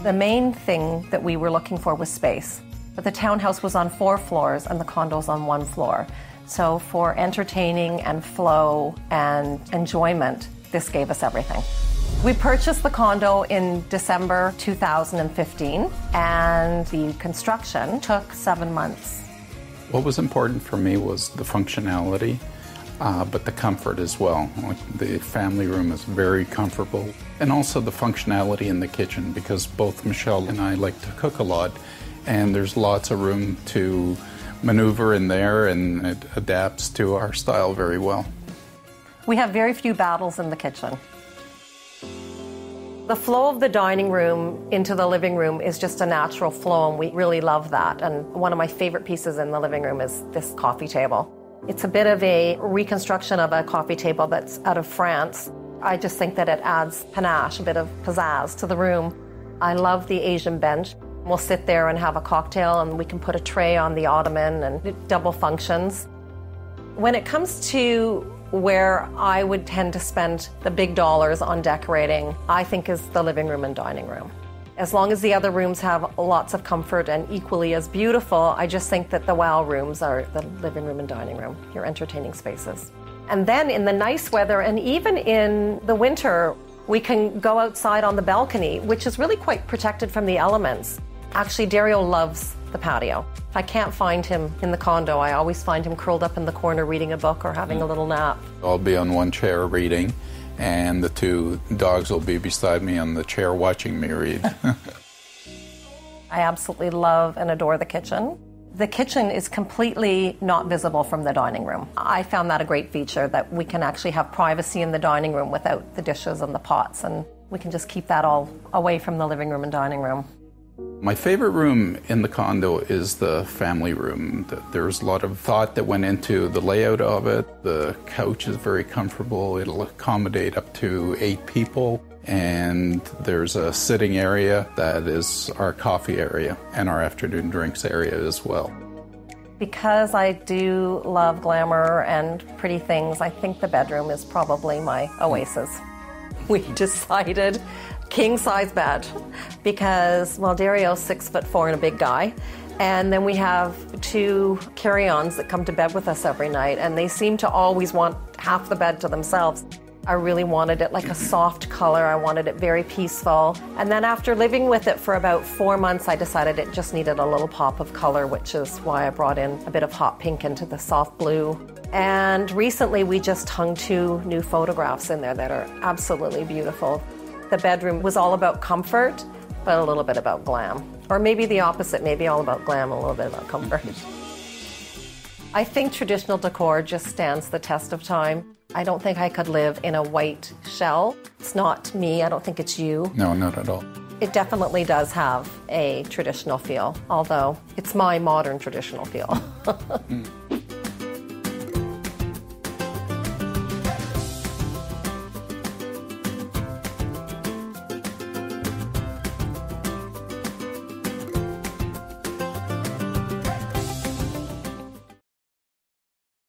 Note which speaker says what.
Speaker 1: The main thing that we were looking for was space. But the townhouse was on 4 floors and the condo's on 1 floor. So for entertaining and flow and enjoyment, this gave us everything. We purchased the condo in December 2015, and the construction took 7 months.
Speaker 2: What was important for me was the functionality, but the comfort as well. The family room is very comfortable. And also the functionality in the kitchen, because both Michelle and I like to cook a lot, and there's lots of room to maneuver in there, and it adapts to our style very well.
Speaker 1: We have very few battles in the kitchen. The flow of the dining room into the living room is just a natural flow, and we really love that. And one of my favorite pieces in the living room is this coffee table. It's a bit of a reconstruction of a coffee table that's out of France. I just think that it adds panache, a bit of pizzazz to the room. I love the Asian bench. We'll sit there and have a cocktail, and we can put a tray on the ottoman, and it double functions. When it comes to where I would tend to spend the big dollars on decorating, I think is the living room and dining room. As long as the other rooms have lots of comfort and equally as beautiful, I just think that the wow rooms are the living room and dining room, your entertaining spaces. And then in the nice weather, and even in the winter, we can go outside on the balcony, which is really quite protected from the elements. Actually, Dario loves the patio. If I can't find him in the condo, I always find him curled up in the corner reading a book or having a little nap.
Speaker 2: I'll be on one chair reading, and the 2 dogs will be beside me on the chair watching me read.
Speaker 1: I absolutely love and adore the kitchen. The kitchen is completely not visible from the dining room. I found that a great feature, that we can actually have privacy in the dining room without the dishes and the pots, and we can just keep that all away from the living room and dining room.
Speaker 2: My favorite room in the condo is the family room. There's a lot of thought that went into the layout of it. The couch is very comfortable. It'll accommodate up to 8 people. And there's a sitting area that is our coffee area and our afternoon drinks area as well.
Speaker 1: Because I do love glamour and pretty things, I think the bedroom is probably my oasis. We decided king-size bed because, well, Dario's 6'4" and a big guy. And then we have 2 carry-ons that come to bed with us every night, and they seem to always want half the bed to themselves. I really wanted it like a soft color. I wanted it very peaceful. And then after living with it for about 4 months, I decided it just needed a little pop of color, which is why I brought in a bit of hot pink into the soft blue. And recently we just hung 2 new photographs in there that are absolutely beautiful. The bedroom was all about comfort, but a little bit about glam. Or maybe the opposite, maybe all about glam, a little bit about comfort. I think traditional decor just stands the test of time. I don't think I could live in a white shell. It's not me, I don't think it's you.
Speaker 2: No, not at all.
Speaker 1: It definitely does have a traditional feel, although it's my modern traditional feel.